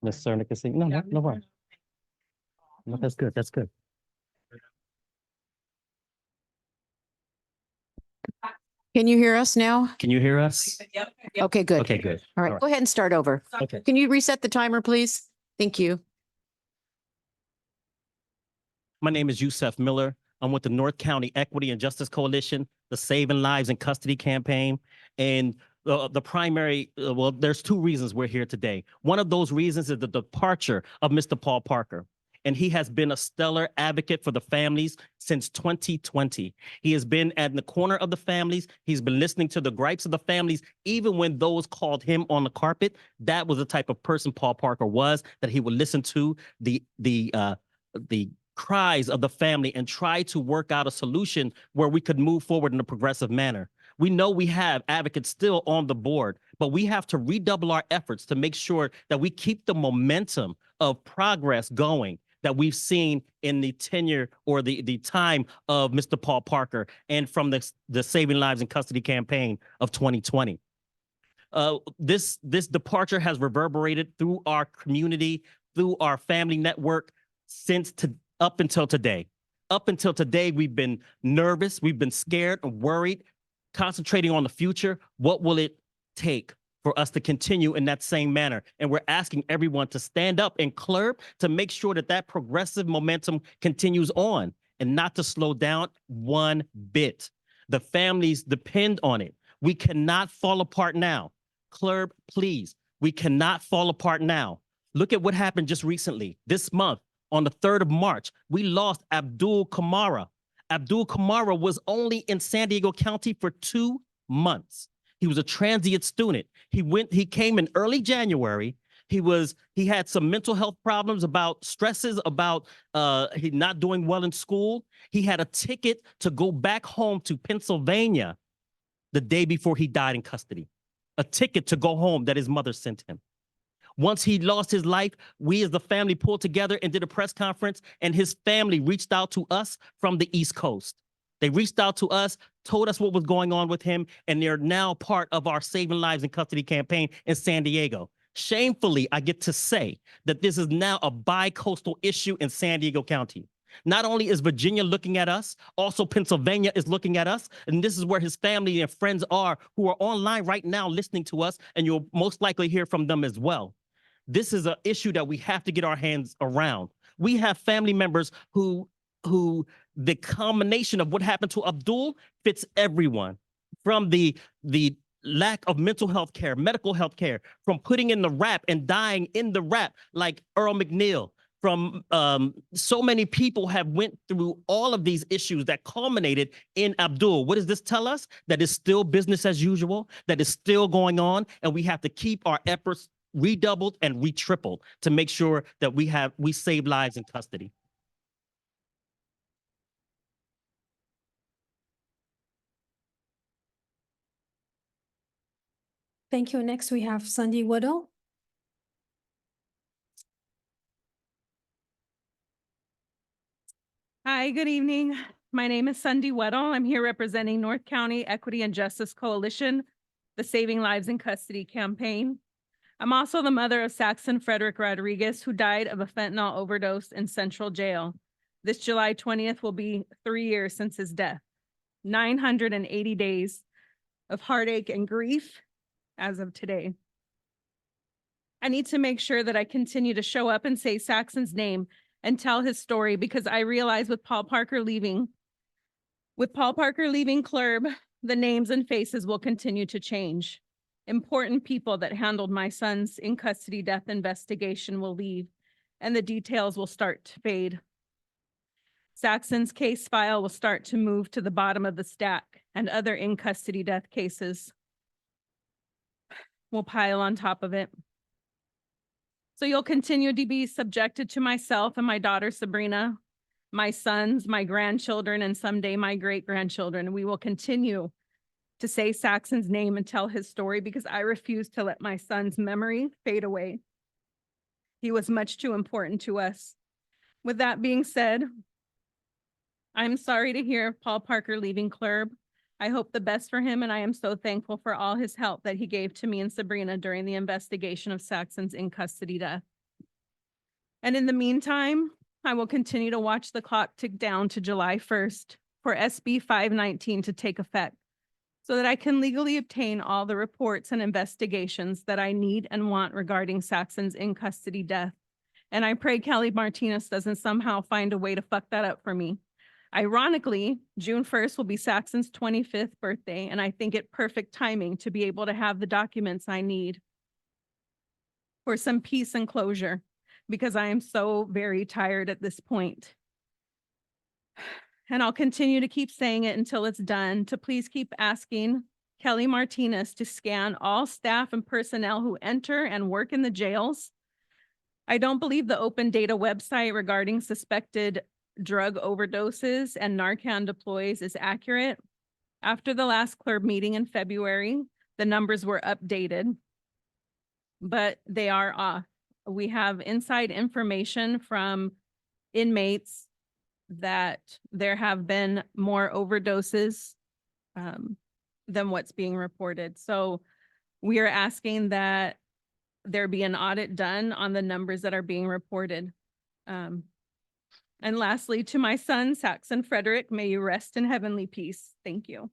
Ms. Cerna can see. No, no, no problem. No, that's good. That's good. Can you hear us now? Can you hear us? Okay, good. Okay, good. All right, go ahead and start over. Okay. Can you reset the timer, please? Thank you. My name is Yusef Miller. I'm with the North County Equity and Justice Coalition, the Saving Lives in Custody campaign. And the primary, well, there's two reasons we're here today. One of those reasons is the departure of Mr. Paul Parker. And he has been a stellar advocate for the families since 2020. He has been at the corner of the families. He's been listening to the gripes of the families, even when those called him on the carpet. That was the type of person Paul Parker was, that he would listen to the cries of the family and try to work out a solution where we could move forward in a progressive manner. We know we have advocates still on the board, but we have to redouble our efforts to make sure that we keep the momentum of progress going that we've seen in the tenure or the time of Mr. Paul Parker and from the Saving Lives in Custody campaign of 2020. This departure has reverberated through our community, through our family network up until today. Up until today, we've been nervous, we've been scared and worried, concentrating on the future. What will it take for us to continue in that same manner? And we're asking everyone to stand up and CLERB to make sure that that progressive momentum continues on and not to slow down one bit. The families depend on it. We cannot fall apart now. CLERB, please, we cannot fall apart now. Look at what happened just recently. This month, on the 3rd of March, we lost Abdul Kamara. Abdul Kamara was only in San Diego County for 2 months. He was a transient student. He came in early January. He had some mental health problems, about stresses, about he not doing well in school. He had a ticket to go back home to Pennsylvania the day before he died in custody. A ticket to go home that his mother sent him. Once he lost his life, we as the family pulled together and did a press conference, and his family reached out to us from the East Coast. They reached out to us, told us what was going on with him, and they're now part of our Saving Lives in Custody campaign in San Diego. Shamefully, I get to say that this is now a bi-coastal issue in San Diego County. Not only is Virginia looking at us, also Pennsylvania is looking at us, and this is where his family and friends are, who are online right now listening to us, and you'll most likely hear from them as well. This is an issue that we have to get our hands around. We have family members who the combination of what happened to Abdul fits everyone, from the lack of mental health care, medical health care, from putting in the rap and dying in the rap like Earl McNeil, from so many people have went through all of these issues that culminated in Abdul. What does this tell us? That it's still business as usual, that is still going on, and we have to keep our efforts redoubled and retripled to make sure that we save lives in custody. Thank you. Next, we have Sandy Woodall. Hi, good evening. My name is Sandy Weddle. I'm here representing North County Equity and Justice Coalition, the Saving Lives in Custody campaign. I'm also the mother of Saxon Frederick Rodriguez, who died of a fentanyl overdose in Central Jail. This July 20th will be 3 years since his death. 980 days of heartache and grief as of today. I need to make sure that I continue to show up and say Saxon's name and tell his story, because I realize with Paul Parker leaving CLERB, the names and faces will continue to change. Important people that handled my son's in custody death investigation will leave, and the details will start to fade. Saxon's case file will start to move to the bottom of the stack, and other in custody death cases will pile on top of it. So you'll continue to be subjected to myself and my daughter Sabrina, my sons, my grandchildren, and someday my great-grandchildren. We will continue to say Saxon's name and tell his story, because I refuse to let my son's memory fade away. He was much too important to us. With that being said, I'm sorry to hear Paul Parker leaving CLERB. I hope the best for him, and I am so thankful for all his help that he gave to me and Sabrina during the investigation of Saxon's in custody death. And in the meantime, I will continue to watch the clock tick down to July 1st for SB 519 to take effect so that I can legally obtain all the reports and investigations that I need and want regarding Saxon's in custody death. And I pray Kelly Martinez doesn't somehow find a way to fuck that up for me. Ironically, June 1st will be Saxon's 25th birthday, and I think it perfect timing to be able to have the documents I need for some peace and closure, because I am so very tired at this point. And I'll continue to keep saying it until it's done, to please keep asking Kelly Martinez to scan all staff and personnel who enter and work in the jails. I don't believe the open data website regarding suspected drug overdoses and Narcan deploys is accurate. After the last CLERB meeting in February, the numbers were updated, but they are off. We have inside information from inmates that there have been more overdoses than what's being reported. So we are asking that there be an audit done on the numbers that are being reported. And lastly, to my son, Saxon Frederick, may you rest in heavenly peace. Thank you.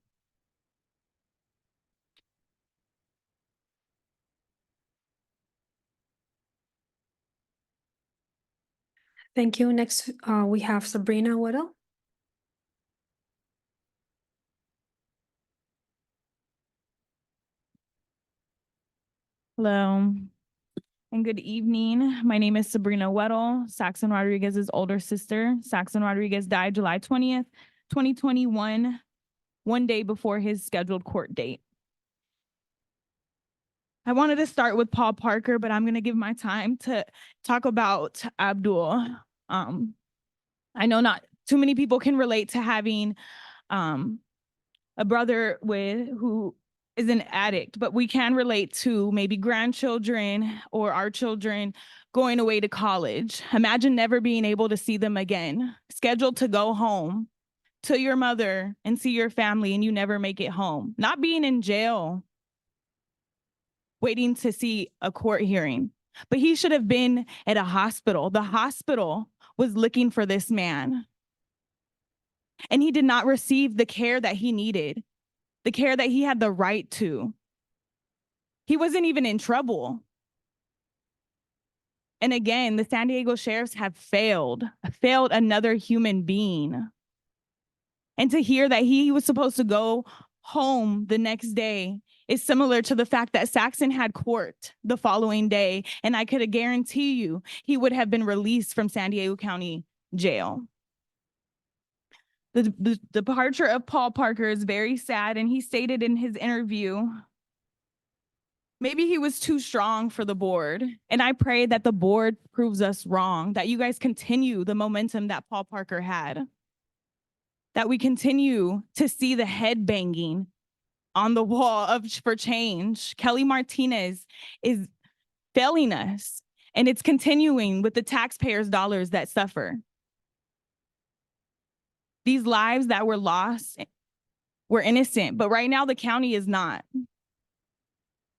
Thank you. Next, we have Sabrina Whittle. Hello and good evening. My name is Sabrina Weddle, Saxon Rodriguez's older sister. Saxon Rodriguez died July 20th, 2021, one day before his scheduled court date. I wanted to start with Paul Parker, but I'm going to give my time to talk about Abdul. I know not too many people can relate to having a brother who is an addict, but we can relate to maybe grandchildren or our children going away to college. Imagine never being able to see them again, scheduled to go home to your mother and see your family, and you never make it home. Not being in jail, waiting to see a court hearing, but he should have been at a hospital. The hospital was looking for this man, and he did not receive the care that he needed, the care that he had the right to. He wasn't even in trouble. And again, the San Diego sheriffs have failed another human being. And to hear that he was supposed to go home the next day is similar to the fact that Saxon had court the following day, and I could guarantee you he would have been released from San Diego County Jail. The departure of Paul Parker is very sad, and he stated in his interview, maybe he was too strong for the board. And I pray that the board proves us wrong, that you guys continue the momentum that Paul Parker had, that we continue to see the head banging on the wall for change. Kelly Martinez is failing us, and it's continuing with the taxpayers' dollars that suffer. These lives that were lost were innocent, but right now the county is not.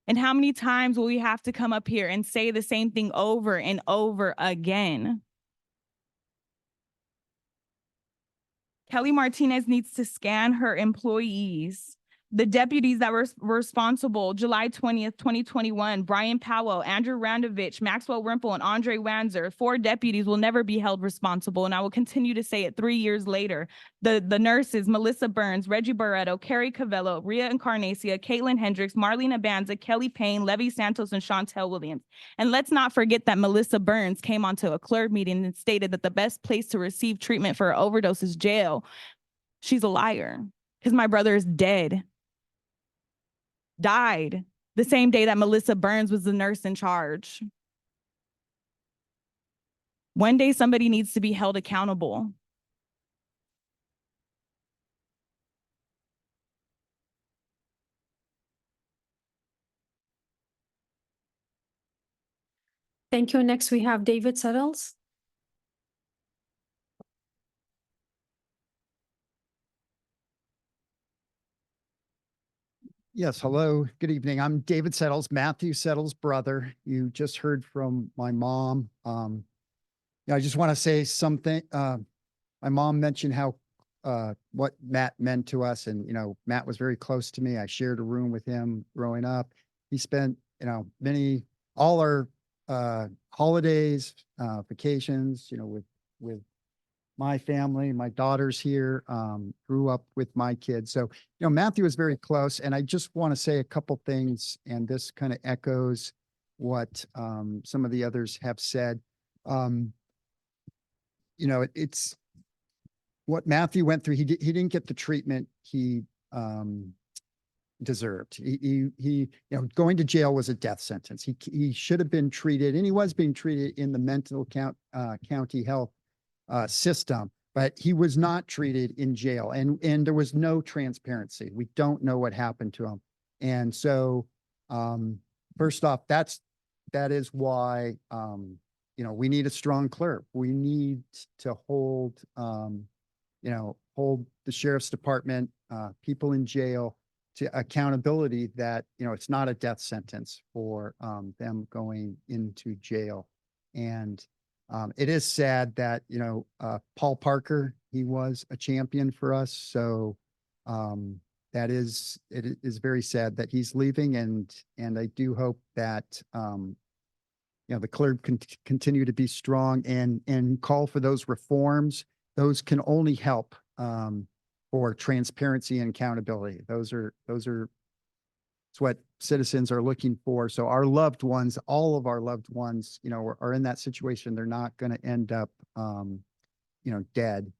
And how many times will we have to come up here and say the same thing over and over again? Kelly Martinez needs to scan her employees. The deputies that were responsible, July 20th, 2021, Brian Powell, Andrew Randovich, Maxwell Rimple, and Andre Wanzer, 4 deputies will never be held responsible. And I will continue to say it 3 years later. The nurses, Melissa Burns, Reggie Barreto, Carrie Cavello, Ria Encarnacia, Caitlin Hendricks, Marlene Abanza, Kelly Payne, Levy Santos, and Chantel Williams. And let's not forget that Melissa Burns came onto a CLERB meeting and stated that the best place to receive treatment for an overdose is jail. She's a liar, because my brother is dead. Died the same day that Melissa Burns was the nurse in charge. One day somebody needs to be held accountable. Thank you. Next, we have David Settles. Yes, hello, good evening. I'm David Settles, Matthew Settles' brother. You just heard from my mom. I just want to say something. My mom mentioned how what Matt meant to us, and Matt was very close to me. I shared a room with him growing up. He spent all our holidays, vacations, with my family. My daughter's here, grew up with my kids. So, Matthew was very close. And I just want to say a couple things, and this kind of echoes what some of the others have said. It's what Matthew went through. He didn't get the treatment he deserved. He going to jail was a death sentence. He should have been treated, and he was being treated in the mental county health system, but he was not treated in jail, and there was no transparency. We don't know what happened to him. And so first off, that is why we need a strong CLERB. We need to hold hold the sheriff's department, people in jail, to accountability, that it's not a death sentence for them going into jail. And it is sad that Paul Parker, he was a champion for us. So it is very sad that he's leaving, and I do hope that the CLERB can continue to be strong and call for those reforms. Those can only help for transparency and accountability. It's what citizens are looking for. So our loved ones, all of our loved ones, are in that situation. They're not going to end up, dead.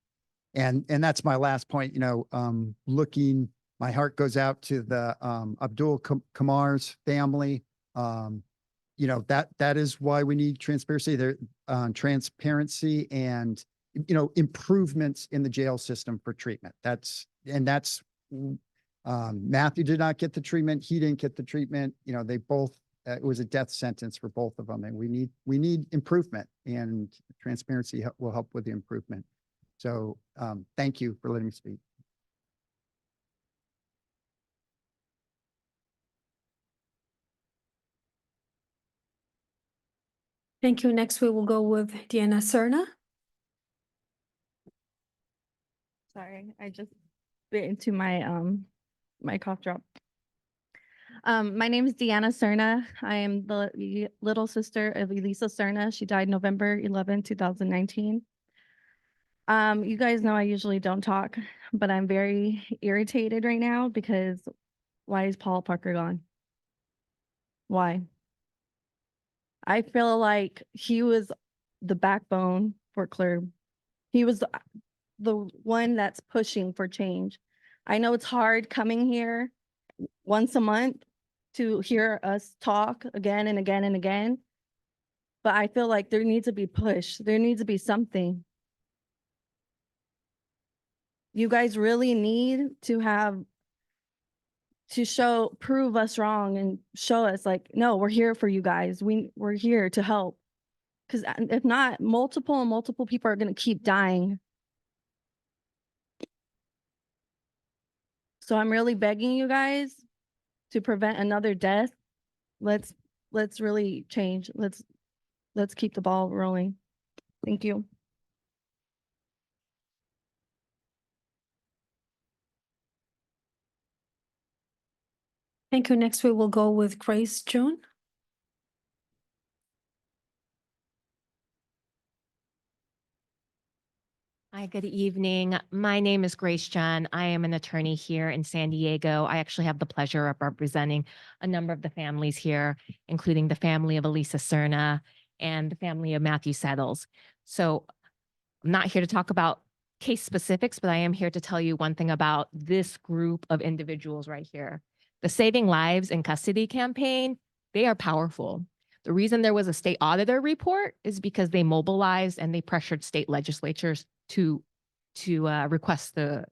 And that's my last point. My heart goes out to the Abdul Kamar's family. That is why we need transparency. Transparency and improvements in the jail system for treatment. Matthew did not get the treatment. He didn't get the treatment. They both, it was a death sentence for both of them. And we need improvement, and transparency will help with the improvement. So thank you for letting me speak. Thank you. Next, we will go with Diana Serna. Sorry, I just bit into my my cough drop. My name is Deanna Serna. I am the little sister of Elisa Serna. She died November 11, 2019. You guys know I usually don't talk, but I'm very irritated right now because why is Paul Parker gone? Why? I feel like he was the backbone for CLERB. He was the one that's pushing for change. I know it's hard coming here once a month to hear us talk again and again and again, but I feel like there needs to be push. There needs to be something. You guys really need to prove us wrong and show us like, no, we're here for you guys. We're here to help. Because if not, multiple people are going to keep dying. So I'm really begging you guys to prevent another death. Let's really change. Let's keep the ball rolling. Thank you. Thank you. Next, we will go with Grace June. Hi, good evening. My name is Grace John. I am an attorney here in San Diego. I actually have the pleasure of representing a number of the families here, including the family of Elisa Serna and the family of Matthew Settles. So I'm not here to talk about case specifics, but I am here to tell you one thing about this group of individuals right here. The Saving Lives in Custody campaign, they are powerful. The reason there was a state auditor report is because they mobilized and they pressured state legislatures to request the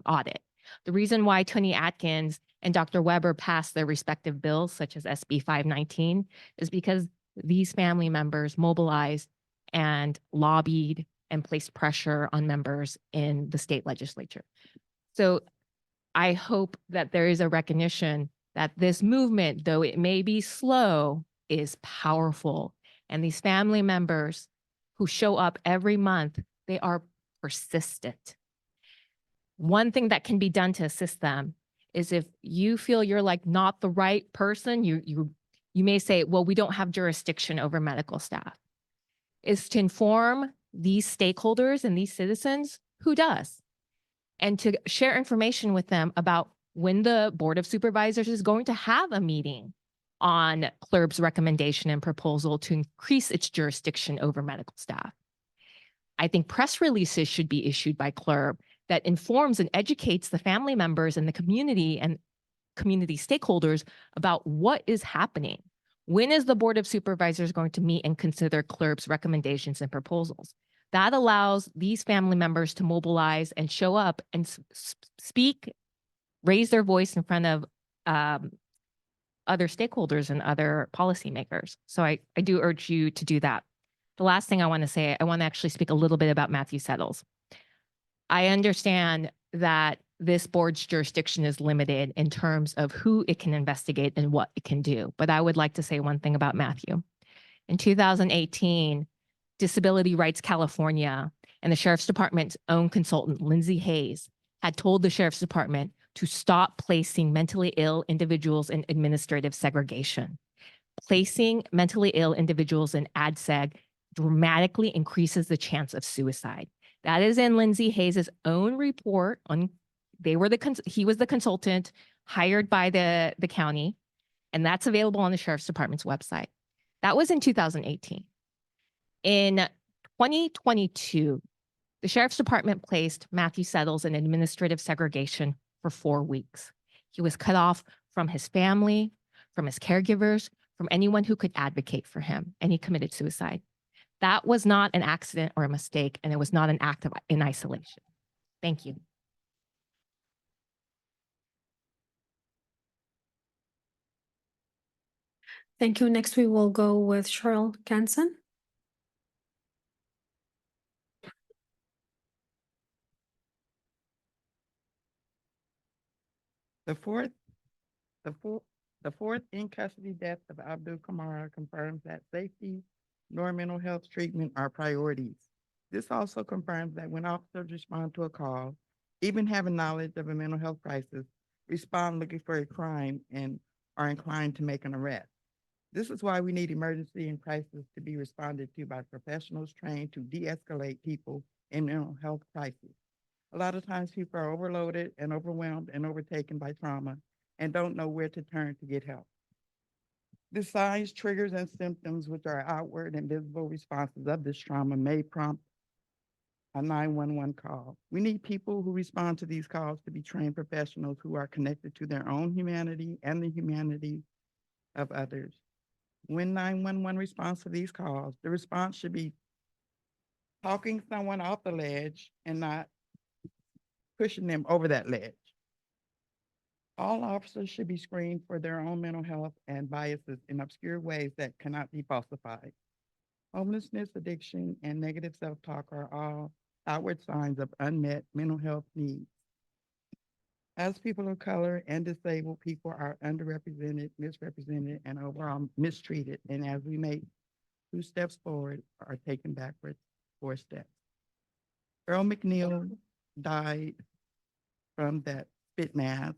audit. The reason why Tony Atkins and Dr. Weber passed their respective bills, such as SB 519, is because these family members mobilized and lobbied and placed pressure on members in the state legislature. So I hope that there is a recognition that this movement, though it may be slow, is powerful. And these family members who show up every month, they are persistent. One thing that can be done to assist them is if you feel you're like not the right person, you may say, well, we don't have jurisdiction over medical staff, is to inform these stakeholders and these citizens who does, and to share information with them about when the Board of Supervisors is going to have a meeting on CLERB's recommendation and proposal to increase its jurisdiction over medical staff. I think press releases should be issued by CLERB that informs and educates the family members and the community and community stakeholders about what is happening. When is the Board of Supervisors going to meet and consider CLERB's recommendations and proposals? That allows these family members to mobilize and show up and speak, raise their voice in front of other stakeholders and other policymakers. So I do urge you to do that. The last thing I want to say, I want to actually speak a little bit about Matthew Settles. I understand that this board's jurisdiction is limited in terms of who it can investigate and what it can do. But I would like to say one thing about Matthew. In 2018, Disability Rights California and the Sheriff's Department's own consultant, Lindsay Hayes, had told the Sheriff's Department to stop placing mentally ill individuals in administrative segregation. Placing mentally ill individuals in ADSEG dramatically increases the chance of suicide. That is in Lindsay Hayes' own report on, he was the consultant hired by the county, and that's available on the Sheriff's Department's website. That was in 2018. In 2022, the Sheriff's Department placed Matthew Settles in administrative segregation for 4 weeks. He was cut off from his family, from his caregivers, from anyone who could advocate for him, and he committed suicide. That was not an accident or a mistake, and it was not an act in isolation. Thank you. Thank you. Next, we will go with Cheryl Kansen. The fourth in custody death of Abdul Kamara confirms that safety nor mental health treatment are priorities. This also confirms that when officers respond to a call, even having knowledge of a mental health crisis, respond looking for a crime and are inclined to make an arrest. This is why we need emergency and crisis to be responded to by professionals trained to de-escalate people in mental health crises. A lot of times people are overloaded and overwhelmed and overtaken by trauma and don't know where to turn to get help. The signs, triggers, and symptoms, which are outward and visible responses of this trauma, may prompt a 911 call. We need people who respond to these calls to be trained professionals who are connected to their own humanity and the humanity of others. When 911 responds to these calls, the response should be talking someone off the ledge and not pushing them over that ledge. All officers should be screened for their own mental health and biases in obscure ways that cannot be falsified. Homelessness, addiction, and negative self-talk are all outward signs of unmet mental health needs. As people of color and disabled people are underrepresented, misrepresented, and overall mistreated, and as we make 2 steps forward, are taken backwards 4 steps. Earl McNeil died from that spit mask.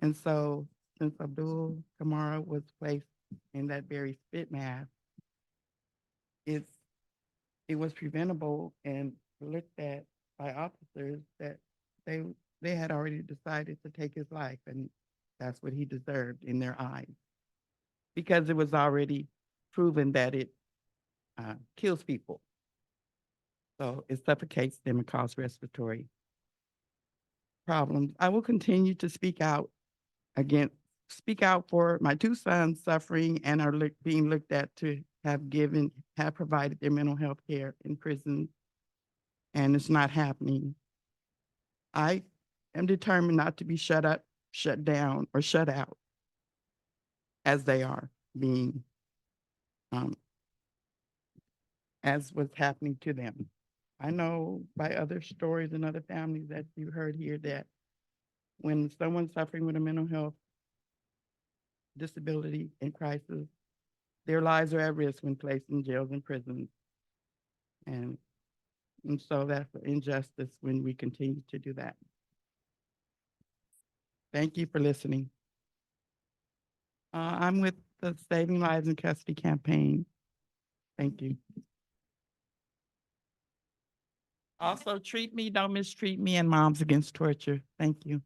And so since Abdul Kamara was placed in that very spit mask, it was preventable and looked at by officers that they had already decided to take his life, and that's what he deserved in their eyes, because it was already proven that it kills people. So it suffocates them and causes respiratory problems. I will continue to speak out for my 2 sons suffering and are being looked at to have provided their mental health care in prison, and it's not happening. I am determined not to be shut up, shut down, or shut out as they are being, as what's happening to them. I know by other stories and other families that you heard here that when someone's suffering with a mental health disability and crisis, their lives are at risk when placed in jails and prisons. And, and so that's an injustice when we continue to do that. Thank you for listening. I'm with the Saving Lives in Custody campaign. Thank you. Also, treat me, don't mistreat me, and Moms Against Torture. Thank you.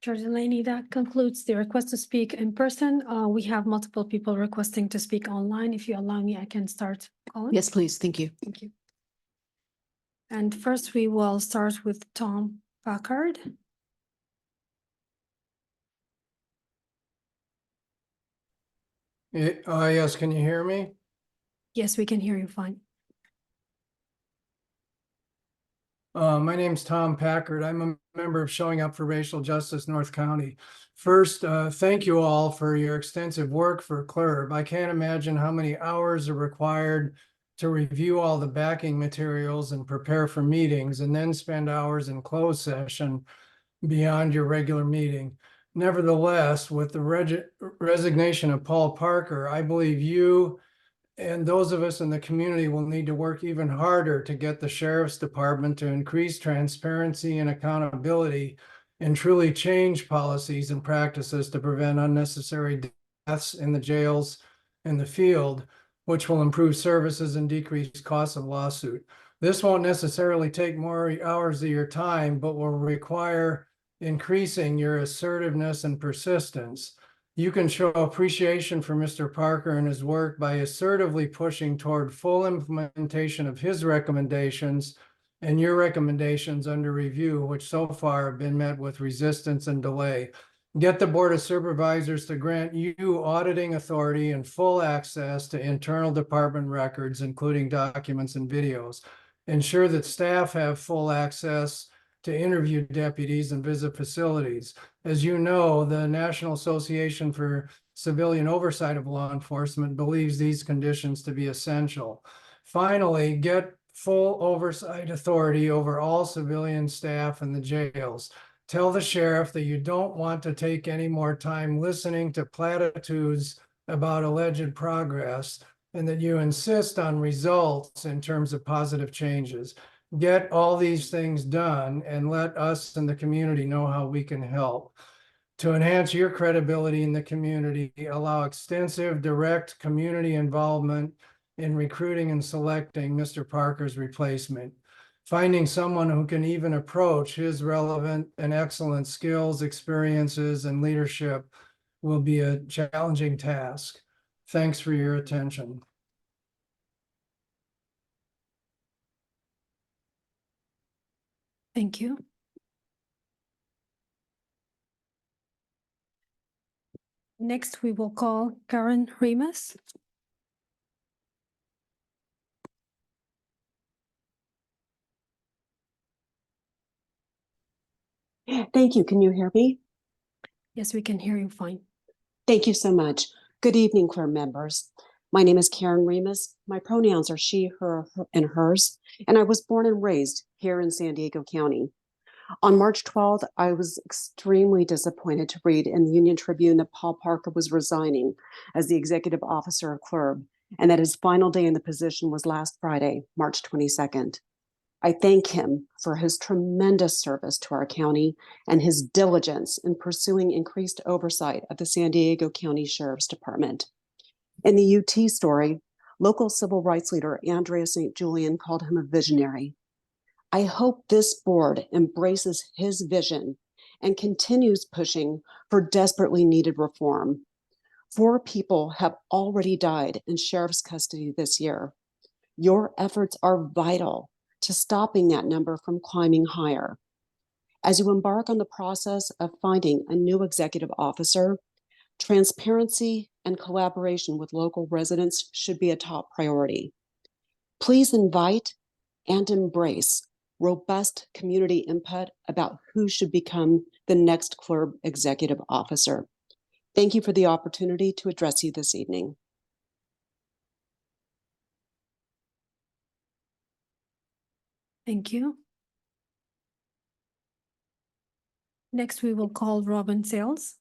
Chair Delaney, that concludes the request to speak in person. We have multiple people requesting to speak online. If you allow me, I can start calling. Yes, please. Thank you. Thank you. And first, we will start with Tom Packard. Yes, can you hear me? Yes, we can hear you fine. My name's Tom Packard. I'm a member of Showing Up for Racial Justice North County. First, thank you all for your extensive work for CLERB. I can't imagine how many hours are required to review all the backing materials and prepare for meetings, and then spend hours in closed session beyond your regular meeting. Nevertheless, with the resignation of Paul Parker, I believe you and those of us in the community will need to work even harder to get the sheriff's department to increase transparency and accountability and truly change policies and practices to prevent unnecessary deaths in the jails and the field, which will improve services and decrease costs of lawsuit. This won't necessarily take more hours of your time, but will require increasing your assertiveness and persistence. You can show appreciation for Mr. Parker and his work by assertively pushing toward full implementation of his recommendations and your recommendations under review, which so far have been met with resistance and delay. Get the Board of Supervisors to grant you auditing authority and full access to internal department records, including documents and videos. Ensure that staff have full access to interview deputies and visit facilities. As you know, the National Association for Civilian Oversight of Law Enforcement believes these conditions to be essential. Finally, get full oversight authority over all civilian staff in the jails. Tell the sheriff that you don't want to take any more time listening to platitudes about alleged progress, and that you insist on results in terms of positive changes. Get all these things done and let us and the community know how we can help. To enhance your credibility in the community, allow extensive direct community involvement in recruiting and selecting Mr. Parker's replacement. Finding someone who can even approach his relevant and excellent skills, experiences, and leadership will be a challenging task. Thanks for your attention. Thank you. Next, we will call Karen Remus. Thank you. Can you hear me? Yes, we can hear you fine. Thank you so much. Good evening, CLERB members. My name is Karen Remus. My pronouns are she, her, and hers, and I was born and raised here in San Diego County. On March 12th, I was extremely disappointed to read in the Union Tribune that Paul Parker was resigning as the executive officer of CLERB, and that his final day in the position was last Friday, March 22nd. I thank him for his tremendous service to our county and his diligence in pursuing increased oversight of the San Diego County Sheriff's Department. In the UT story, local civil rights leader Andrea St. Julian called him a visionary. I hope this board embraces his vision and continues pushing for desperately needed reform. 4 people have already died in sheriff's custody this year. Your efforts are vital to stopping that number from climbing higher. As you embark on the process of finding a new executive officer, transparency and collaboration with local residents should be a top priority. Please invite and embrace robust community input about who should become the next CLERB executive officer. Thank you for the opportunity to address you this evening. Thank you. Next, we will call Robin Sales.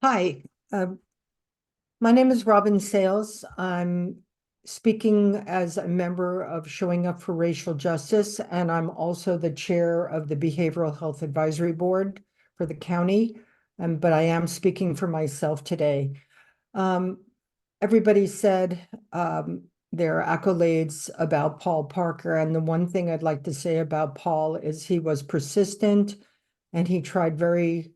Hi, my name is Robin Sales. I'm speaking as a member of Showing Up for Racial Justice, and I'm also the chair of the Behavioral Health Advisory Board for the county. But I am speaking for myself today. Everybody said their accolades about Paul Parker, and the one thing I'd like to say about Paul is he was persistent and he tried very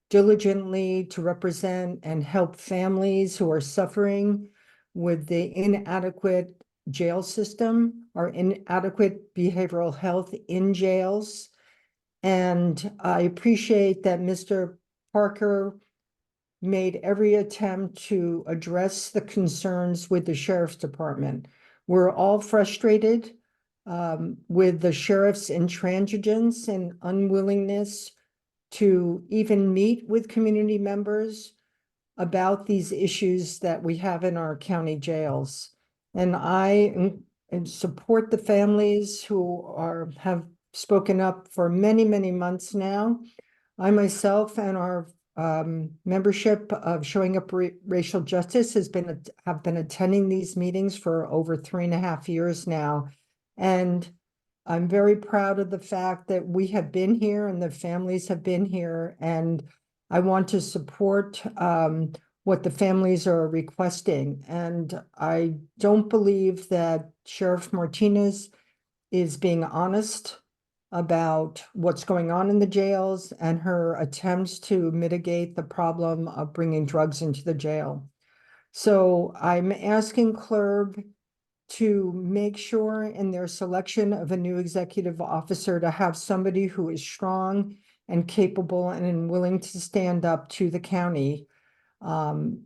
diligently to represent and help families who are suffering with the inadequate jail system or inadequate behavioral health in jails. And I appreciate that Mr. Parker made every attempt to address the concerns with the sheriff's department. We're all frustrated with the sheriff's intransigence and unwillingness to even meet with community members about these issues that we have in our county jails. And I support the families who have spoken up for many, many months now. I myself and our membership of Showing Up Racial Justice have been attending these meetings for over 3.5 years now. And I'm very proud of the fact that we have been here and the families have been here. And I want to support what the families are requesting. And I don't believe that Sheriff Martinez is being honest about what's going on in the jails and her attempts to mitigate the problem of bringing drugs into the jail. So I'm asking CLERB to make sure in their selection of a new executive officer to have somebody who is strong and capable and willing to stand up to the county on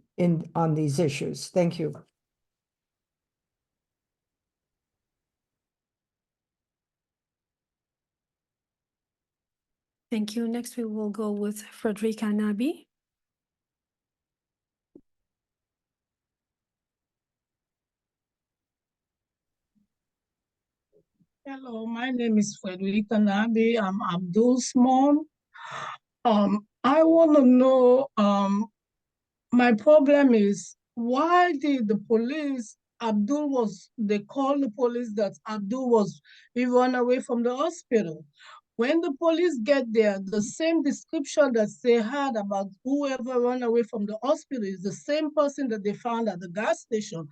these issues. Thank you. Thank you. Next, we will go with Frederica Nabi. Hello, my name is Frederica Nabi. I'm Abdul's mom. I want to know, my problem is, why did the police, they called the police that he ran away from the hospital. When the police get there, the same description that they had about whoever ran away from the hospital is the same person that they found at the gas station.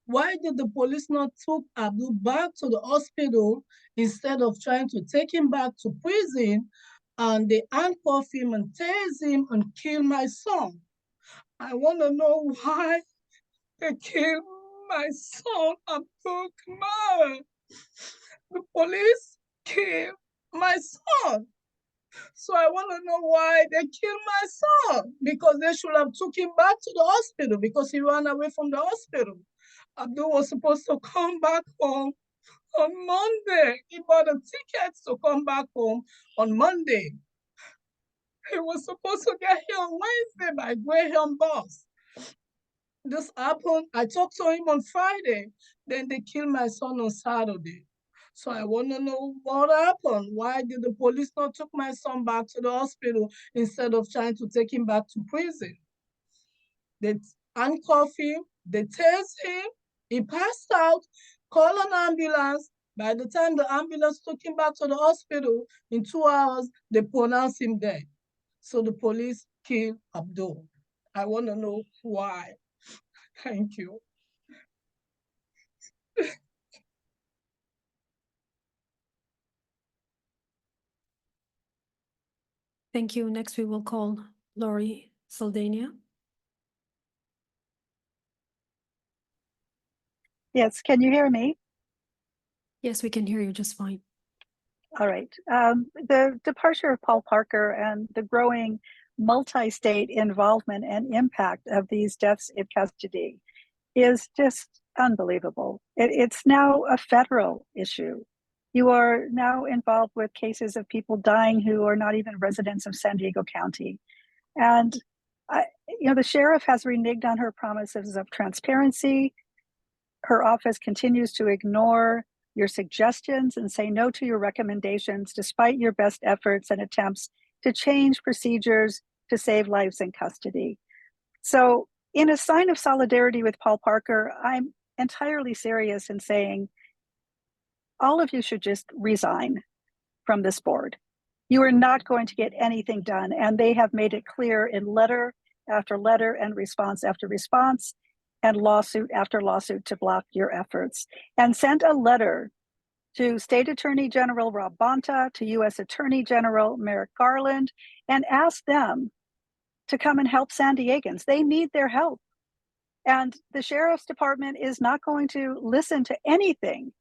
Why did the police not took Abdul back to the hospital instead of trying to take him back to prison, and they handcuff him and tase him and kill my son? I want to know why they killed my son, Abdul Kamal. The police killed my son. So I want to know why they killed my son, because they should have took him back to the hospital because he ran away from the hospital. Abdul was supposed to come back home on Monday. He bought a ticket to come back home on Monday. He was supposed to get here on Wednesday by Greyhound bus. This happened. I talked to him on Friday. Then they killed my son on Saturday. So I want to know what happened. Why did the police not took my son back to the hospital instead of trying to take him back to prison? They handcuffed him, they tased him, he passed out, called an ambulance. By the time the ambulance took him back to the hospital, in 2 hours, they pronounced him dead. So the police killed Abdul. I want to know why. Thank you. Thank you. Next, we will call Lori Saldana. Yes, can you hear me? Yes, we can hear you just fine. All right. The departure of Paul Parker and the growing multi-state involvement and impact of these deaths in custody is just unbelievable. It's now a federal issue. You are now involved with cases of people dying who are not even residents of San Diego County. And the sheriff has reneged on her promises of transparency. Her office continues to ignore your suggestions and say no to your recommendations, despite your best efforts and attempts to change procedures to save lives in custody. So in a sign of solidarity with Paul Parker, I'm entirely serious in saying all of you should just resign from this board. You are not going to get anything done. And they have made it clear in letter after letter and response after response and lawsuit after lawsuit to block your efforts. And sent a letter to State Attorney General Rob Bonta, to U.S. Attorney General Merrick Garland, and asked them to come and help San Diegans. They need their help. And the Sheriff's Department is not going to listen to anything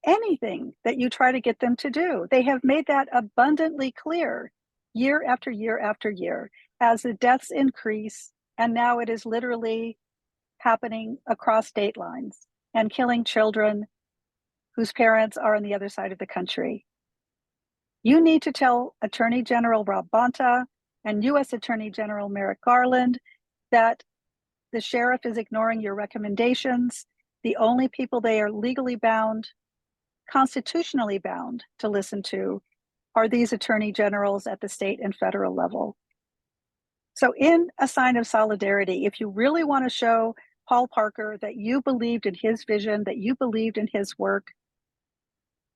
that you try to get them to do. They have made that abundantly clear year after year after year as the deaths increase. And now it is literally happening across state lines and killing children whose parents are on the other side of the country. You need to tell Attorney General Rob Bonta and U.S. Attorney General Merrick Garland that the sheriff is ignoring your recommendations. The only people they are legally bound, constitutionally bound to listen to are these attorney generals at the state and federal level. So in a sign of solidarity, if you really want to show Paul Parker that you believed in his vision, that you believed in his work,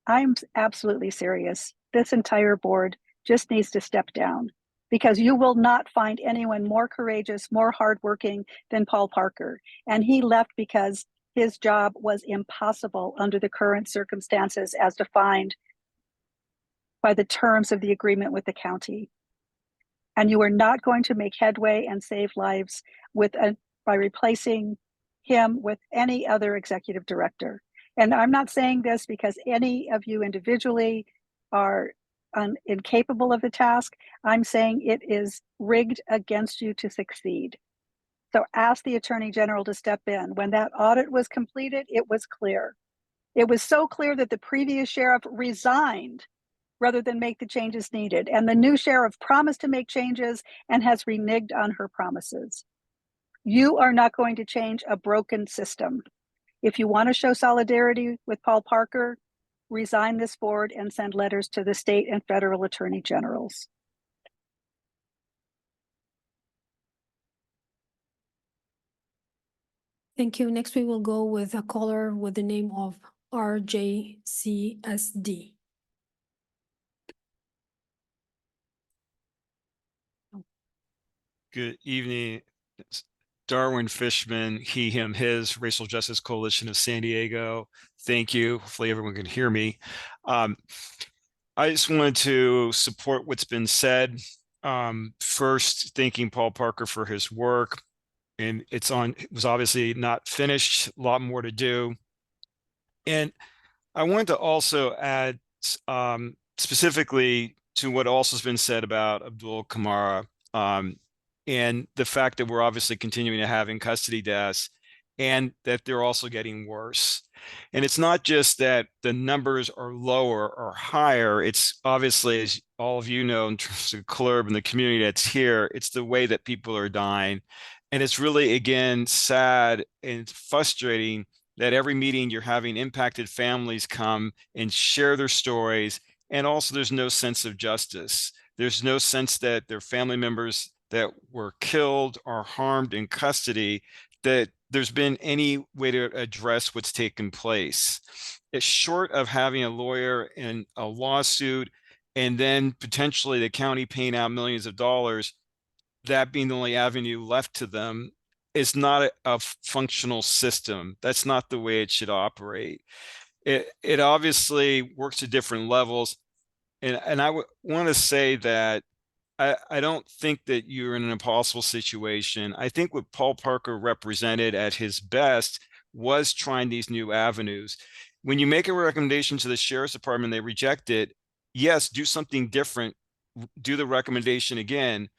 I'm absolutely serious. This entire board just needs to step down because you will not find anyone more courageous, more hardworking than Paul Parker. And he left because his job was impossible under the current circumstances as defined by the terms of the agreement with the county. And you are not going to make headway and save lives by replacing him with any other executive director. And I'm not saying this because any of you individually are incapable of the task. I'm saying it is rigged against you to succeed. So ask the Attorney General to step in. When that audit was completed, it was clear. It was so clear that the previous sheriff resigned rather than make the changes needed. And the new sheriff promised to make changes and has reneged on her promises. You are not going to change a broken system. If you want to show solidarity with Paul Parker, resign this board and send letters to the state and federal attorney generals. Thank you. Next, we will go with a caller with the name of RJCSD. Good evening. It's Darwin Fishman, he, him, his, Racial Justice Coalition of San Diego. Thank you. Hopefully everyone can hear me. I just wanted to support what's been said. First, thanking Paul Parker for his work. And it was obviously not finished, a lot more to do. And I wanted to also add specifically to what also has been said about Abdul Kamara. And the fact that we're obviously continuing to have in custody deaths and that they're also getting worse. And it's not just that the numbers are lower or higher. It's obviously, as all of you know, in terms of CLERB and the community that's here, it's the way that people are dying. And it's really, again, sad and frustrating that every meeting you're having impacted families come and share their stories. And also there's no sense of justice. There's no sense that their family members that were killed or harmed in custody, that there's been any way to address what's taken place. It's short of having a lawyer in a lawsuit and then potentially the county paying out millions of dollars, that being the only avenue left to them, is not a functional system. That's not the way it should operate. It obviously works at different levels. And I want to say that I don't think that you're in an impossible situation. I think what Paul Parker represented at his best was trying these new avenues. When you make a recommendation to the sheriff's department, they reject it. Yes, do something different. Do the recommendation again.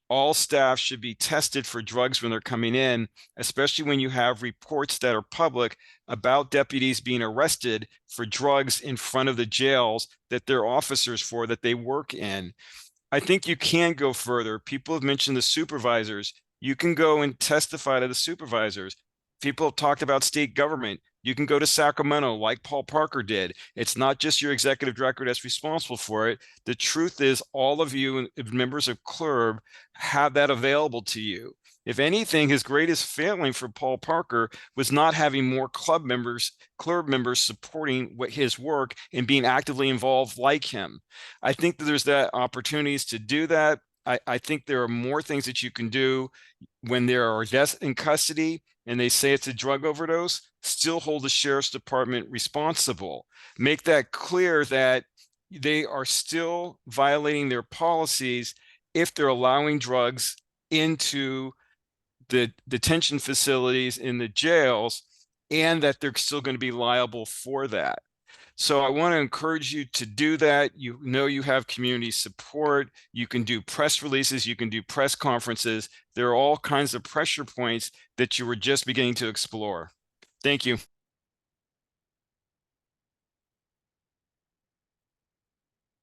All staff should be tested for drugs when they're coming in, especially when you have reports that are public about deputies being arrested for drugs in front of the jails that they're officers for, that they work in. I think you can go further. People have mentioned the supervisors. You can go and testify to the supervisors. People have talked about state government. You can go to Sacramento like Paul Parker did. It's not just your executive director that's responsible for it. The truth is all of you members of CLERB have that available to you. If anything, his greatest failing for Paul Parker was not having more CLERB members supporting his work and being actively involved like him. I think that there's that opportunities to do that. I think there are more things that you can do when there are deaths in custody and they say it's a drug overdose. Still hold the sheriff's department responsible. Make that clear that they are still violating their policies if they're allowing drugs into the detention facilities in the jails, and that they're still going to be liable for that. So I want to encourage you to do that. You know, you have community support. You can do press releases. You can do press conferences. There are all kinds of pressure points that you were just beginning to explore. Thank you.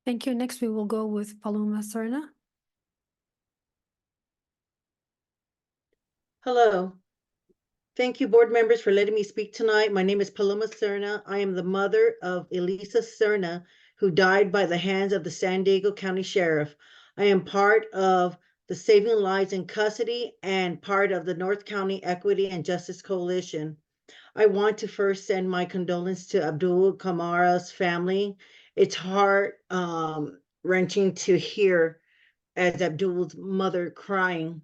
Thank you. Next, we will go with Paloma Serna. Hello. Thank you, board members, for letting me speak tonight. My name is Paloma Serna. I am the mother of Elisa Serna, who died by the hands of the San Diego County Sheriff. I am part of the Saving Lives in Custody and part of the North County Equity and Justice Coalition. I want to first send my condolence to Abdul Kamara's family. It's heart wrenching to hear as Abdul's mother crying,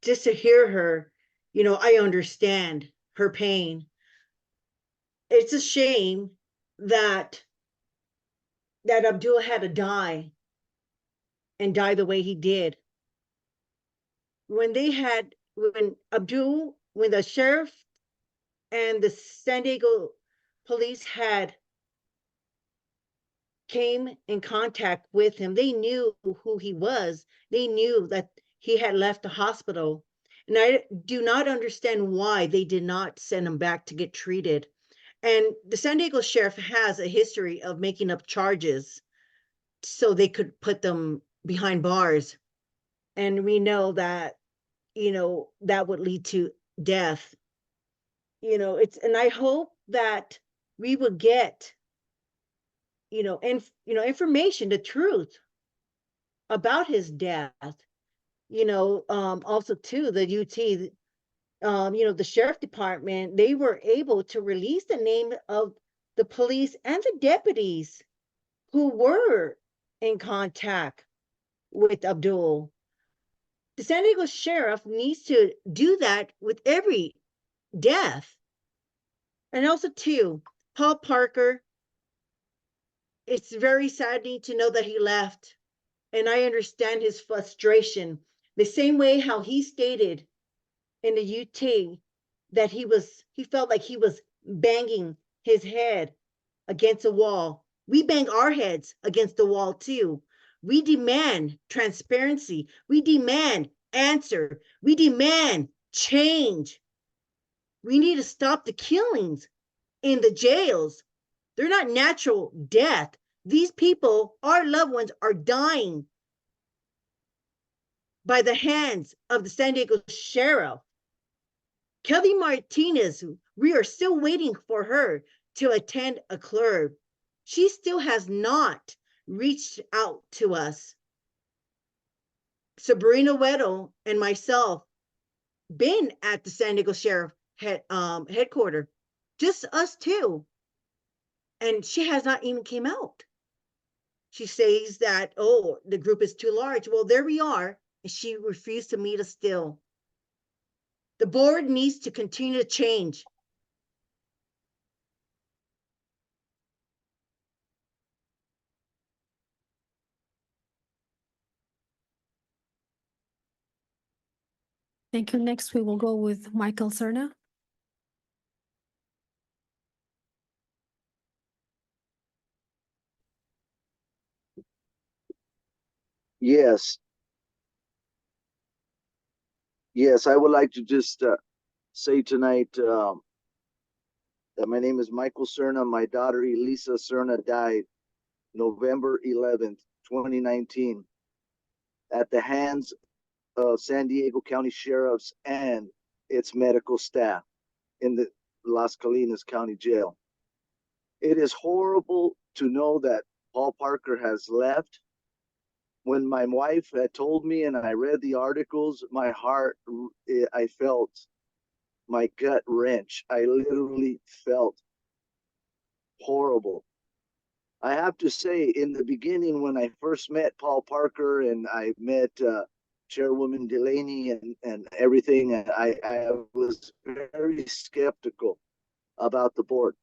just to hear her, you know, I understand her pain. It's a shame that Abdul had to die and die the way he did. When the sheriff and the San Diego police came in contact with him, they knew who he was. They knew that he had left the hospital. And I do not understand why they did not send him back to get treated. And the San Diego sheriff has a history of making up charges so they could put them behind bars. And we know that, you know, that would lead to death. You know, and I hope that we would get, information, the truth about his death. Also too, the UT, the sheriff department, they were able to release the name of the police and the deputies who were in contact with Abdul. The San Diego sheriff needs to do that with every death. And also too, Paul Parker, it's very saddening to know that he left. And I understand his frustration. The same way how he stated in the UT that he felt like he was banging his head against a wall. We bang our heads against the wall too. We demand transparency. We demand answer. We demand change. We need to stop the killings in the jails. They're not natural death. These people, our loved ones, are dying by the hands of the San Diego sheriff. Kelly Martinez, we are still waiting for her to attend a CLERB. She still has not reached out to us. Sabrina Weddle and myself been at the San Diego Sheriff headquarters, just us two, and she has not even came out. She says that, oh, the group is too large. Well, there we are, and she refused to meet us still. The board needs to continue to change. Thank you. Next, we will go with Michael Serna. Yes. Yes, I would like to just say tonight that my name is Michael Serna. My daughter Elisa Serna died November 11th, 2019 at the hands of San Diego County Sheriffs and its medical staff in the Las Colinas County Jail. It is horrible to know that Paul Parker has left, When my wife had told me and I read the articles, my heart, I felt my gut wrench. I literally felt horrible. I have to say, in the beginning, when I first met Paul Parker and I met Chairwoman Delaney and everything, I was very skeptical about the board.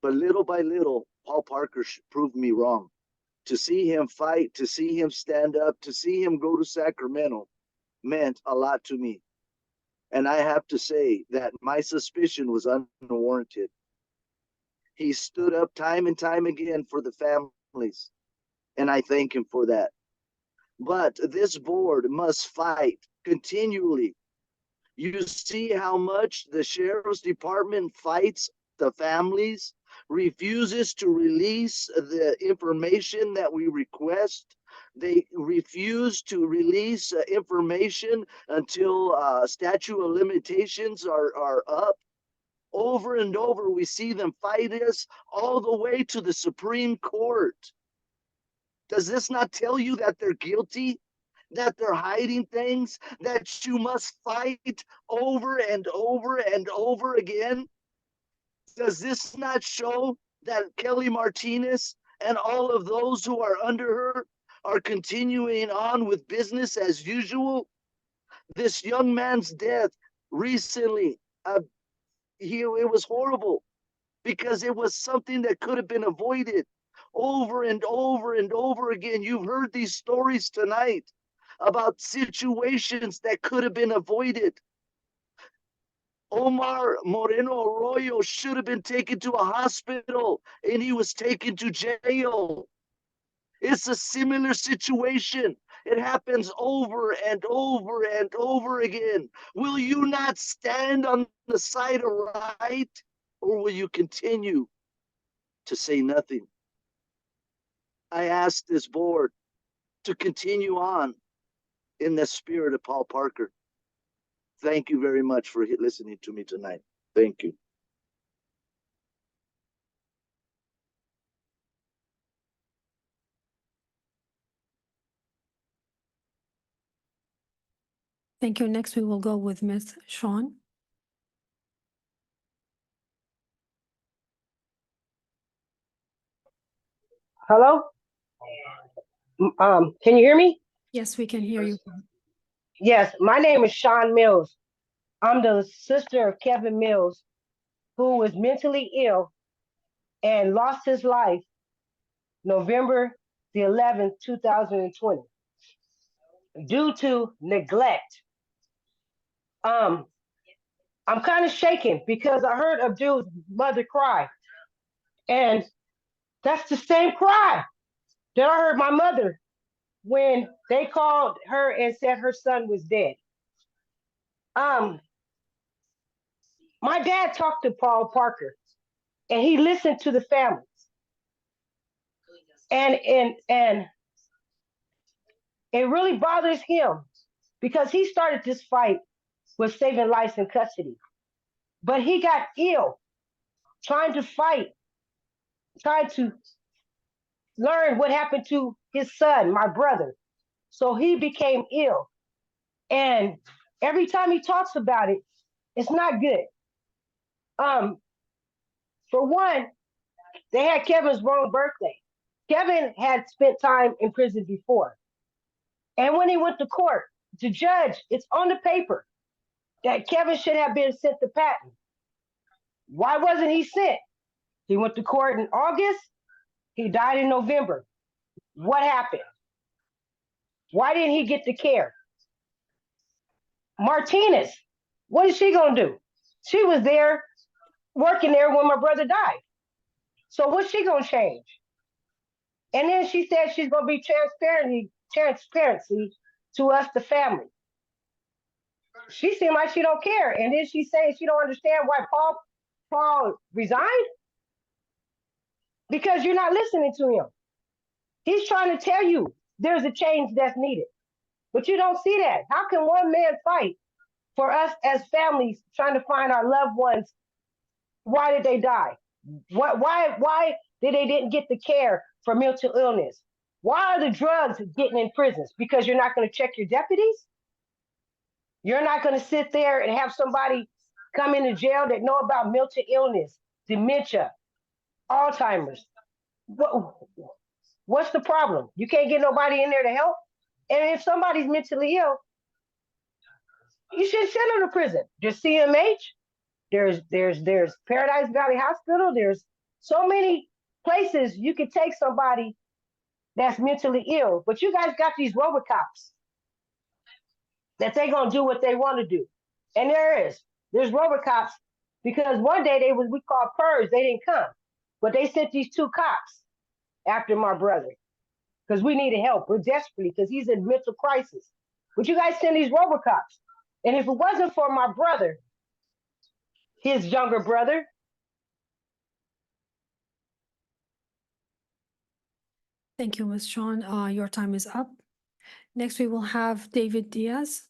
But little by little, Paul Parker proved me wrong. To see him fight, to see him stand up, to see him go to Sacramento meant a lot to me. And I have to say that my suspicion was unwarranted. He stood up time and time again for the families, and I thank him for that. But this board must fight continually. You see how much the sheriff's department fights the families, refuses to release the information that we request. They refuse to release information until statute of limitations are up. Over and over, we see them fight us all the way to the Supreme Court. Does this not tell you that they're guilty? That they're hiding things that you must fight over and over and over again? Does this not show that Kelly Martinez and all of those who are under her are continuing on with business as usual? This young man's death recently, it was horrible because it was something that could have been avoided over and over and over again. You've heard these stories tonight about situations that could have been avoided. Omar Moreno Arroyo should have been taken to a hospital and he was taken to jail. It's a similar situation. It happens over and over and over again. Will you not stand on the side of right, or will you continue to say nothing? I ask this board to continue on in the spirit of Paul Parker. Thank you very much for listening to me tonight. Thank you. Thank you. Next, we will go with Ms. Sean. Hello? Can you hear me? Yes, we can hear you. Yes, my name is Sean Mills. I'm the sister of Kevin Mills, who was mentally ill and lost his life November the 11th, 2020, due to neglect. I'm kind of shaken because I heard Abdul's mother cry, and that's the same cry that I heard my mother when they called her and said her son was dead. My dad talked to Paul Parker and he listened to the families. And it really bothers him because he started this fight with saving lives in custody. But he got ill trying to fight, trying to learn what happened to his son, my brother. So he became ill. And every time he talks about it, it's not good. For one, they had Kevin's wrong birthday. Kevin had spent time in prison before. And when he went to court, the judge, it's on the paper that Kevin should have been sent to Patton. Why wasn't he sent? He went to court in August. He died in November. What happened? Why didn't he get the care? Martinez, what is she going to do? She was there, working there when my brother died. So what's she going to change? And then she said she's going to be transparency to us, the family. She seemed like she don't care. And then she's saying she don't understand why Paul resigned. Because you're not listening to him. He's trying to tell you there's a change that's needed. But you don't see that. How can one man fight for us as families trying to find our loved ones? Why did they die? Why did they didn't get the care for mental illness? Why are the drugs getting in prisons? Because you're not going to check your deputies? You're not going to sit there and have somebody come into jail that know about mental illness, dementia, Alzheimer's. What's the problem? You can't get nobody in there to help? And if somebody's mentally ill, you should send them to prison. There's CMH, there's Paradise Valley Hospital, there's so many places you can take somebody that's mentally ill. But you guys got these Robocops that they gonna do what they want to do. And there's Robocops because one day we called PERS, they didn't come. But they sent these 2 cops after my brother because we needed help. We're desperately because he's in mental crisis. But you guys send these Robocops. And if it wasn't for my brother, his younger brother. Thank you, Ms. Sean. Your time is up. Next, we will have David Diaz.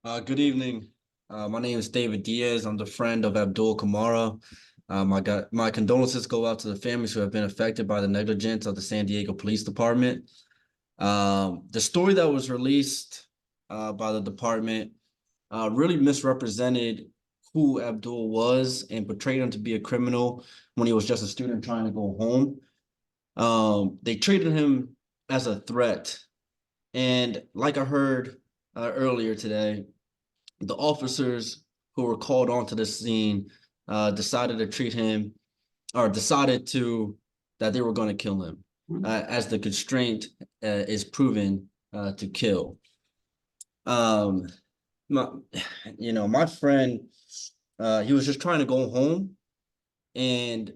Good evening. My name is David Diaz. I'm the friend of Abdul Kamara. My condolences go out to the families who have been affected by the negligence of the San Diego Police Department. The story that was released by the department really misrepresented who Abdul was and portrayed him to be a criminal when he was just a student trying to go home. They treated him as a threat. And like I heard earlier today, the officers who were called onto the scene decided to treat him or decided that they were going to kill him as the constraint is proven to kill. My friend, he was just trying to go home, and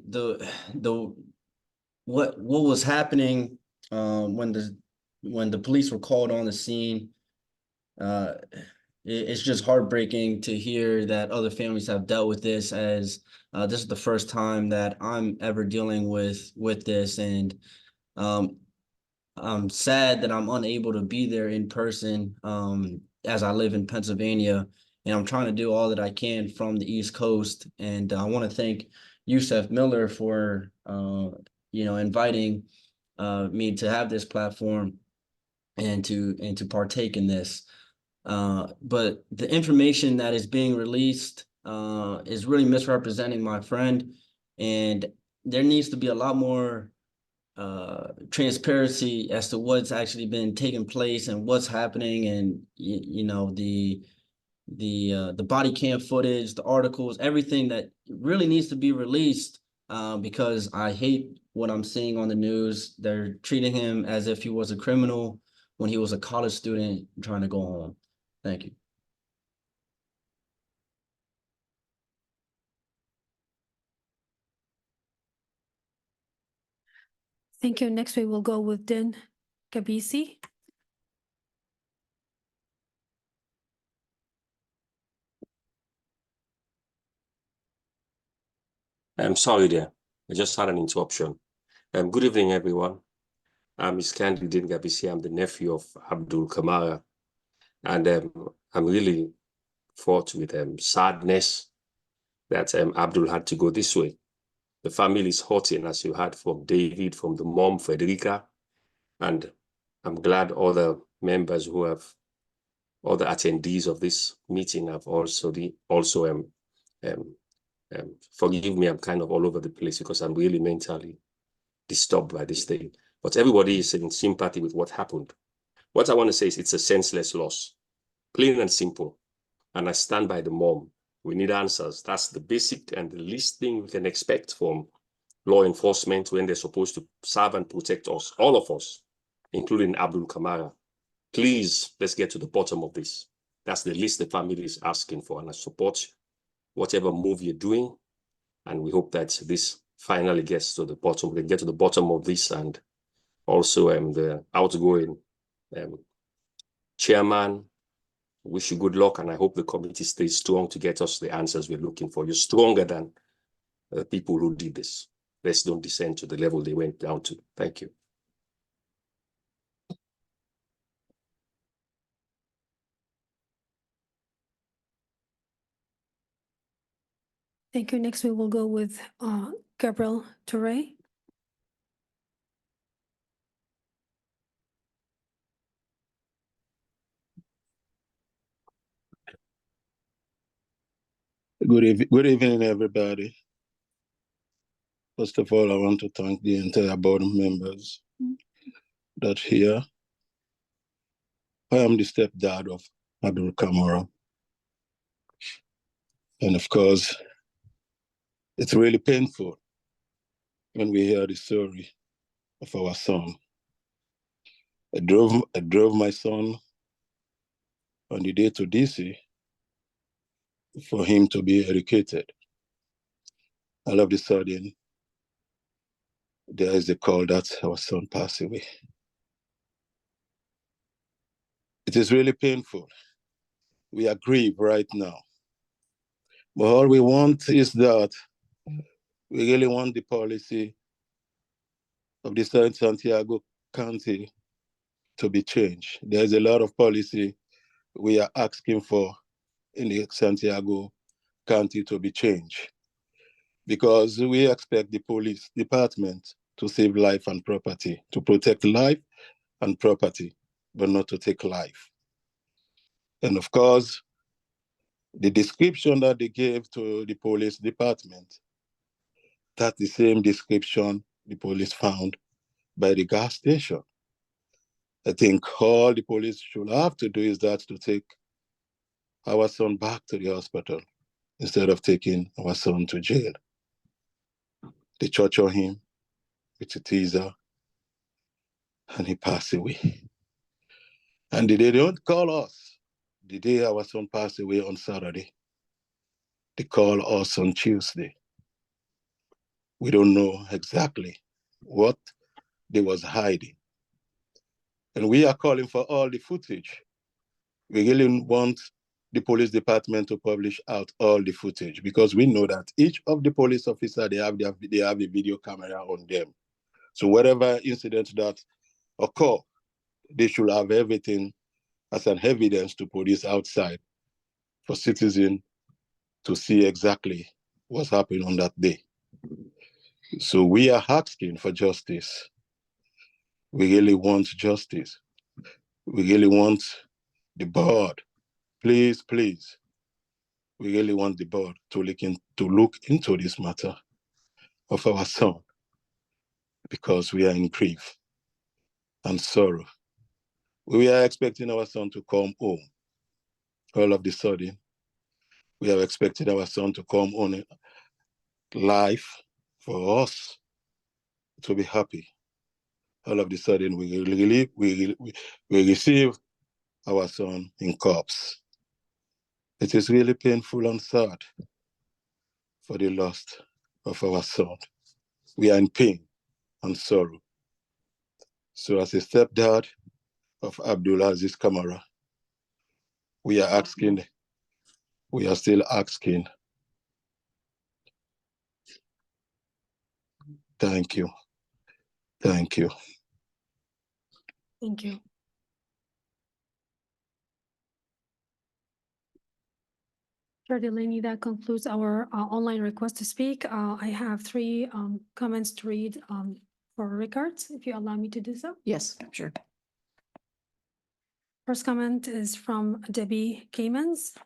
what was happening when the police were called on the scene, it's just heartbreaking to hear that other families have dealt with this, as this is the first time that I'm ever dealing with this, and I'm sad that I'm unable to be there in person, as I live in Pennsylvania, and I'm trying to do all that I can from the East Coast. And I want to thank Yusef Miller for inviting me to have this platform and to partake in this. But the information that is being released is really misrepresenting my friend, and there needs to be a lot more transparency as to what's actually been taking place and what's happening, and the body cam footage, the articles, everything that really needs to be released, because I hate what I'm seeing on the news. They're treating him as if he was a criminal when he was a college student trying to go home. Thank you. Thank you. Next, we will go with Din Kabisi. I'm sorry there. I just had an interruption. Good evening, everyone. I'm Iskandar Gabisi. I'm the nephew of Abdul Kamara. And I'm really fraught with sadness that Abdul had to go this way. The family is hurting, as you heard from David, from the mom, Frederica. And I'm glad all the members all the attendees of this meeting have forgive me, I'm kind of all over the place because I'm really mentally disturbed by this thing. But everybody is in sympathy with what happened. What I want to say is it's a senseless loss, plain and simple. And I stand by the mom. We need answers. That's the basic and the least thing we can expect from law enforcement when they're supposed to serve and protect us, all of us, including Abdul Kamara. Please, let's get to the bottom of this. That's the least the family is asking for, and I support whatever move you're doing. And we hope that this finally gets to the bottom. We get to the bottom of this, and also the outgoing chairman. Wish you good luck, and I hope the committee stays strong to get us the answers we're looking for. You're stronger than the people who did this. Let's don't descend to the level they went down to. Thank you. Thank you. Next, we will go with Gabriel Toure. Good evening, everybody. First of all, I want to thank the entire board members that here. I am the stepdad of Abdul Kamara. And of course, it's really painful when we hear the story of our son. I drove my son on the day to DC for him to be educated. All of a sudden, there is a call that our son passed away. It is really painful. We are grieved right now. But all we want is that we really want the policy of the Santiago County to be changed. There's a lot of policy we are asking for in the Santiago County to be changed, because we expect the police department to save life and property, to protect life and property, but not to take life. And of course, the description that they gave to the police department, that's the same description the police found by the gas station. I think all the police should have to do is that, to take our son back to the hospital instead of taking our son to jail. They torture him with a taser and he passed away. And they don't call us the day our son passed away on Saturday. They call us on Tuesday. We don't know exactly what they was hiding. And we are calling for all the footage. We really want the police department to publish out all the footage, because we know that each of the police officers, they have a video camera on them. So whatever incident that occur, they should have everything as an evidence to produce outside for citizens to see exactly what's happening on that day. So we are asking for justice. We really want justice. We really want the board, please, please. We really want the board to look into this matter of our son, because we are in grief and sorrow. We are expecting our son to come home. All of a sudden, we are expecting our son to come on life for us to be happy. All of a sudden, we receive our son in corpse. It is really painful and sad for the loss of our son. We are in pain and sorrow. So as a stepdad of Abdulaziz Kamara, we are still asking. Thank you. Thank you. Thank you. Chair Delaney, that concludes our online request to speak. I have three comments to read for records, if you allow me to do so. Yes, sure. First comment is from Debbie Kamens.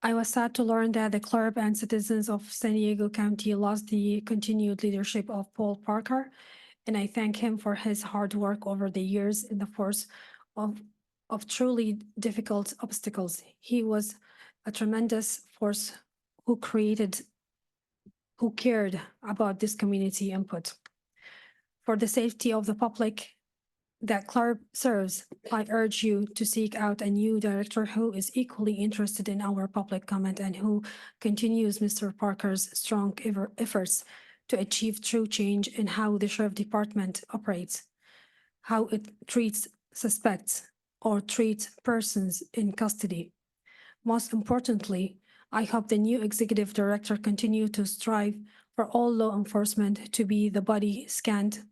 I was sad to learn that the CLERB and citizens of San Diego County lost the continued leadership of Paul Parker, and I thank him for his hard work over the years in the force of truly difficult obstacles. He was a tremendous force who cared about this community input. For the safety of the public that CLERB serves, I urge you to seek out a new director who is equally interested in our public comment and who continues Mr. Parker's strong efforts to achieve true change in how the Sheriff Department operates, how it treats suspects or treats persons in custody. Most importantly, I hope the new executive director continue to strive for all law enforcement to be the body scanned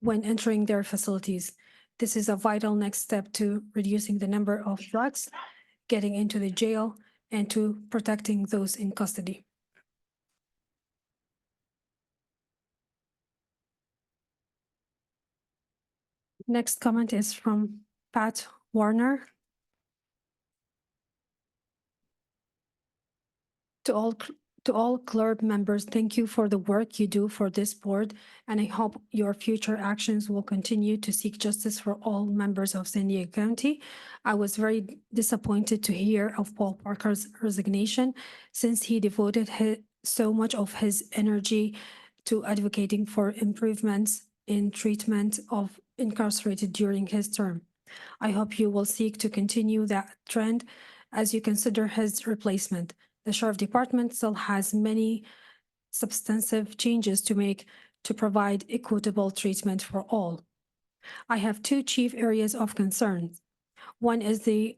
when entering their facilities. This is a vital next step to reducing the number of drugs getting into the jail, and to protecting those in custody. Next comment is from Pat Warner. To all CLERB members, thank you for the work you do for this board, and I hope your future actions will continue to seek justice for all members of San Diego County. I was very disappointed to hear of Paul Parker's resignation, since he devoted so much of his energy to advocating for improvements in treatment of incarcerated during his term. I hope you will seek to continue that trend as you consider his replacement. The Sheriff Department still has many substantive changes to make to provide equitable treatment for all. I have two chief areas of concern. One is the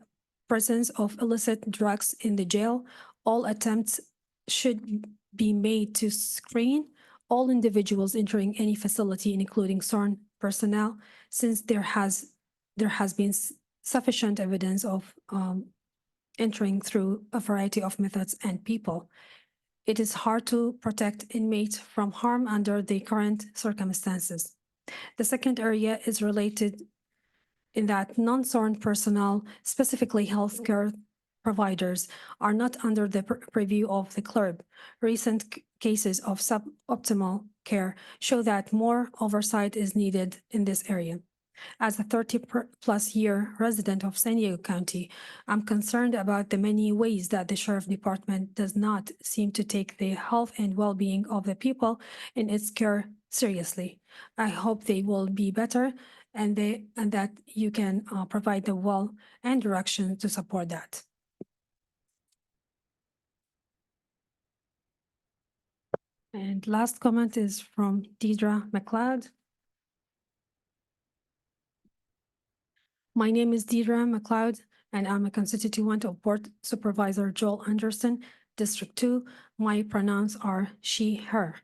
presence of illicit drugs in the jail. All attempts should be made to screen all individuals entering any facility, including SORN personnel, since there has been sufficient evidence of entering through a variety of methods and people. It is hard to protect inmates from harm under the current circumstances. The second area is related in that non-SORN personnel, specifically healthcare providers, are not under the purview of the CLERB. Recent cases of suboptimal care show that more oversight is needed in this area. As a 30-plus year resident of San Diego County, I'm concerned about the many ways that the Sheriff Department does not seem to take the health and well-being of the people in its care seriously. I hope they will be better and that you can provide the will and direction to support that. And last comment is from Deidre McLeod. My name is Deidre McLeod, and I'm a constituent of Board Supervisor Joel Anderson, District 2. My pronouns are she, her.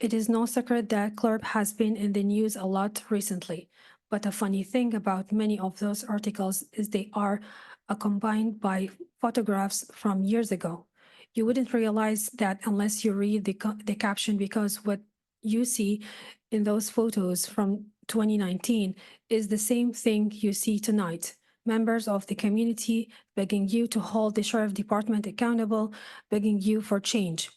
It is no secret that CLERB has been in the news a lot recently, but a funny thing about many of those articles is they are combined by photographs from years ago. You wouldn't realize that unless you read the caption, because what you see in those photos from 2019 is the same thing you see tonight. Members of the community begging you to hold the Sheriff Department accountable, begging you for change.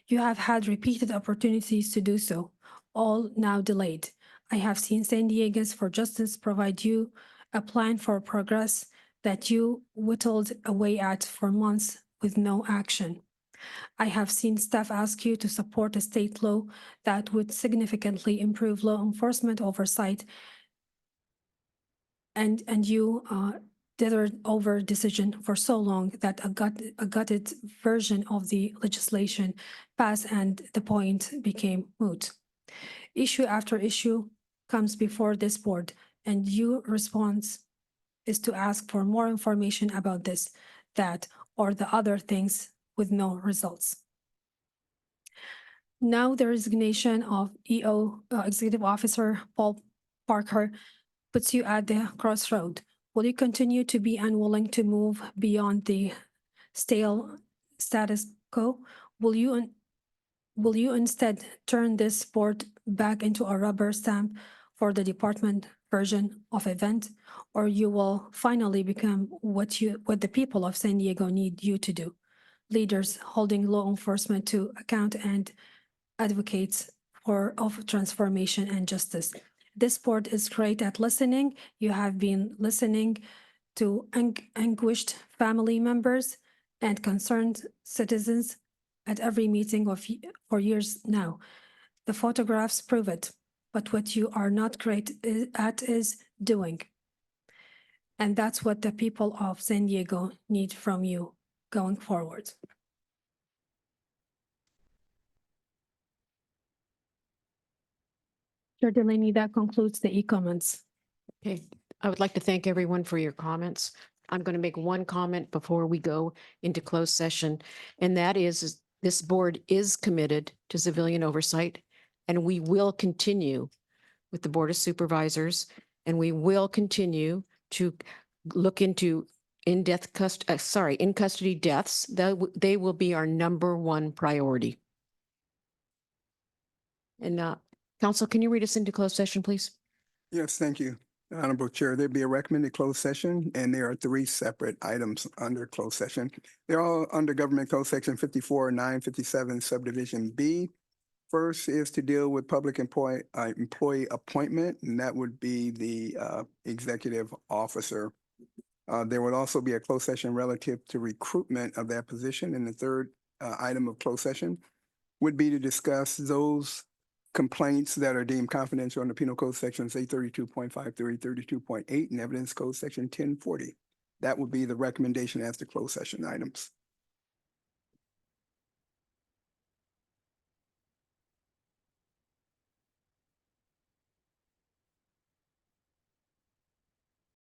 You have had repeated opportunities to do so, all now delayed. I have seen San Diegans for Justice provide you a plan for progress that you whittled away at for months with no action. I have seen staff ask you to support a state law that would significantly improve law enforcement oversight, and you dithered over decision for so long that a gutted version of the legislation passed and the point became moot. Issue after issue comes before this board, and your response is to ask for more information about this, that, or the other things with no results. Now the resignation of EO Executive Officer Paul Parker puts you at the crossroad. Will you continue to be unwilling to move beyond the stale status quo? Will you instead turn this board back into a rubber stamp for the department version of event, or you will finally become what the people of San Diego need you to do? Leaders holding law enforcement to account and advocates of transformation and justice. This board is great at listening. You have been listening to anguished family members and concerned citizens at every meeting for years now. The photographs prove it, but what you are not great at is doing. And that's what the people of San Diego need from you going forward. Chair Delaney, that concludes the e-comments. Okay, I would like to thank everyone for your comments. I'm going to make one comment before we go into closed session, and that is this board is committed to civilian oversight, and we will continue with the Board of Supervisors, and we will continue to look into in custody deaths, they will be our number one priority. And Council, can you read us into closed session, please? Yes, thank you, Honorable Chair. There'd be a recommended closed session, and there are 3 separate items under closed session. They're all under Government Code Section 54-957 Subdivision B. First is to deal with public employee appointment, and that would be the executive officer. There would also be a closed session relative to recruitment of that position. And the third item of closed session would be to discuss those complaints that are deemed confidential under Penal Code Sections 832.53, 32.8, and Evidence Code Section 1040. That would be the recommendation as to closed session items.